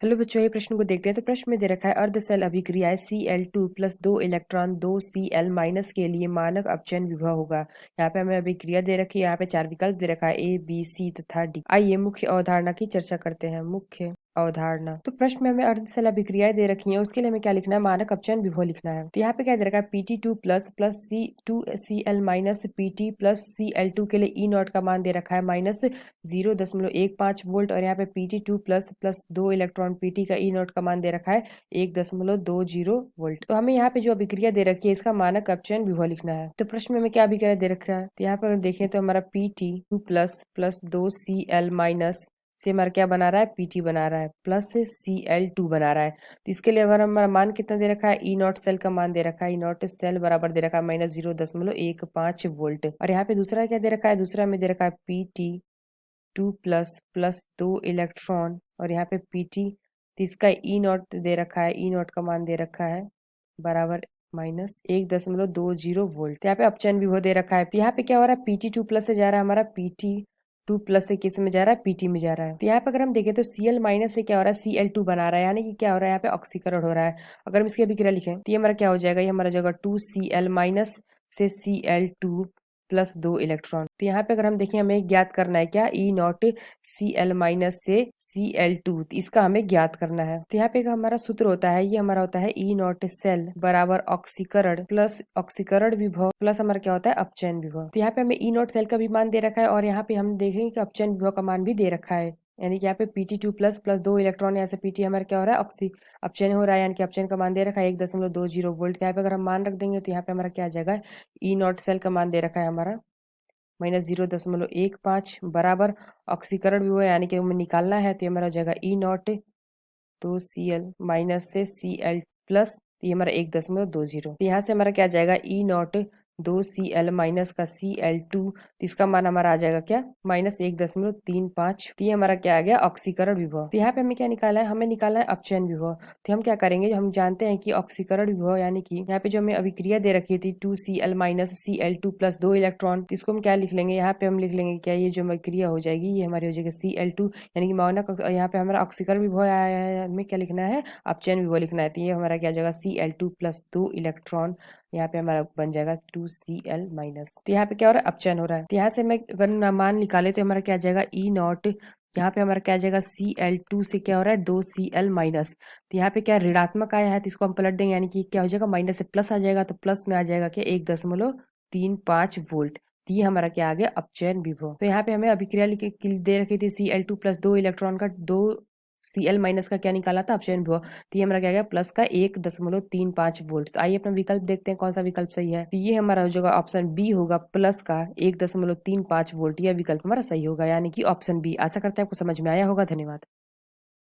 Hello बच्चों, ये प्रश्न को देखते हैं। तो प्रश्न में दे रखा है अर्धशैल अभिक्रियाएं Cl2 plus 2 electron 2 Cl minus के लिए मानक अपचयन विभव होगा। यहाँ पे हमें अभिक्रिया दे रखी है। यहाँ पे 4 विकल्प दे रखा है A, B, C तथा D। आइए मुख्य अवधारणा की चर्चा करते हैं। मुख्य अवधारणा। तो प्रश्न में हमें अर्धशैल अभिक्रियाएं दे रखी हैं, उसके लिए हमें क्या लिखना है? मानक अपचयन विभव लिखना है। तो यहाँ पे क्या दे रखा है? Pt2 plus plus C2Cl minus Pt plus Cl2 के लिए E0 का मान दे रखा है माइनस 0.15 वोल्ट, और यहाँ पे Pt2 plus plus 2 electron Pt का E0 का मान दे रखा है 1.20 वोल्ट। तो हमें यहाँ पे जो अभिक्रिया दे रखी है इसका मानक अपचयन विभव लिखना है। तो प्रश्न में हमें क्या अभिक्रिया दे रखा है? तो यहाँ पर देखें तो हमारा Pt2 plus plus 2 Cl minus से हमारा क्या बना रहा है? Pt बना रहा है प्लस Cl2 बना रहा है। तो इसके लिए अगर हमारा मान कितना दे रखा है? E0 सेल का मान दे रखा है। E0 सेल बराबर दे रखा है माइनस 0.15 वोल्ट। और यहाँ पे दूसरा क्या दे रखा है? दूसरा में दे रखा है Pt2 प्लस प्लस 2 इलेक्ट्रॉन, और यहाँ पे Pt तो इसका E0 दे रखा है। E0 का मान दे रखा है बराबर माइनस 1.20 वोल्ट। तो यहाँ पे अपचयन विभव दे रखा है। तो यहाँ पे क्या हो रहा है? Pt2 प्लस से जा रहा है हमारा Pt2 प्लस से किस में जा रहा है? Pt में जा रहा है। तो यहाँ पे अगर हम देखें तो Cl माइनस से क्या हो रहा है? Cl2 बना रहा है, यानी कि क्या हो रहा है? यहाँ पे ऑक्सीकरण हो रहा है। अगर हम इसकी अभिक्रिया लिखें तो ये हमारा क्या हो जाएगा? ये हमारा जाएगा 2Cl माइनस से Cl2 प्लस 2 इलेक्ट्रॉन। तो यहाँ पे अगर हम देखें हमें ज्ञात करना है क्या? E0 Cl माइनस से Cl2, तो इसका हमें ज्ञात करना है। तो यहाँ पे हमारा सूत्र होता है, ये हमारा होता है E0 सेल बराबर ऑक्सीकरण प्लस ऑक्सीकरण विभव प्लस हमारा क्या होता है? अपचयन विभव। तो यहाँ पे हमें E0 सेल का भी मान दे रखा है, और यहाँ पे हम देखेंगे कि अपचयन विभव का मान भी दे रखा है। यानी कि यहाँ पे Pt2 प्लस प्लस 2 इलेक्ट्रॉन, यहाँ से Pt हमारा क्या हो रहा है? अपचयन हो रहा है, यानी कि अपचयन का मान दे रखा है 1.20 वोल्ट। यहाँ पे अगर हम मान रख देंगे तो यहाँ पे हमारा क्या आ जाएगा? E0 सेल का मान दे रखा है हमारा माइनस 0.15 बराबर ऑक्सीकरण विभव, यानी कि हमें निकालना है। तो ये हमारा हो जाएगा E0 तो Cl माइनस से Cl प्लस, तो ये हमारा 1.20। तो यहाँ से हमारा क्या आ जाएगा? E0 2Cl माइनस का Cl2, तो इसका मान हमारा आ जाएगा क्या? माइनस 1.35। तो ये हमारा क्या आ गया? ऑक्सीकरण विभव। तो यहाँ पे हमें क्या निकालना है? हमें निकालना है अपचयन विभव। तो हम क्या करेंगे? हम जानते हैं कि ऑक्सीकरण विभव यानी कि यहाँ पे जो हमें अभिक्रिया दे रखी थी 2Cl minus Cl2 plus 2 electron, तो इसको हम क्या लिख लेंगे? यहाँ पे हम लिख लेंगे क्या? ये जो अभिक्रिया हो जाएगी ये हमारी हो जाएगी Cl2, यानी कि मानक यहाँ पे हमारा ऑक्सीकरण विभव आया है, हमें क्या लिखना है? अपचयन विभव लिखना है। तो ये हमारा क्या जाएगा? Cl2 प्लस 2 इलेक्ट्रॉन, यहाँ पे हमारा बन जाएगा 2Cl माइनस। तो यहाँ पे क्या हो रहा है? अपचयन हो रहा है। तो यहाँ से मैं अगर मान निकाले तो हमारा क्या आ जाएगा? E0 यहाँ पे हमारा क्या आ जाएगा? Cl2 से क्या हो रहा है? 2Cl minus. तो यहाँ पे क्या ऋणात्मक आया है, तो इसको हम पलट देंगे, यानी कि क्या हो जाएगा? माइनस से प्लस आ जाएगा, तो प्लस में आ जाएगा क्या? 1.35 वोल्ट। तो ये हमारा क्या आ गया? अपचयन विभव। तो यहाँ पे हमें अभिक्रिया दे रखी थी Cl2 प्लस 2 इलेक्ट्रॉन का 2 Cl माइनस का क्या निकाला था? अपचयन विभव। तो ये हमारा क्या गया? प्लस का 1.35 वोल्ट। तो आइए अपना विकल्प देखते हैं कौन सा विकल्प सही है। तो ये हमारा हो जाएगा ऑप्शन बी होगा, प्लस का 1.35 वोल्ट। यह विकल्प हमारा सही होगा, यानी कि ऑप्शन बी। आशा करते हैं आपको समझ में आया होगा। धन्यवाद।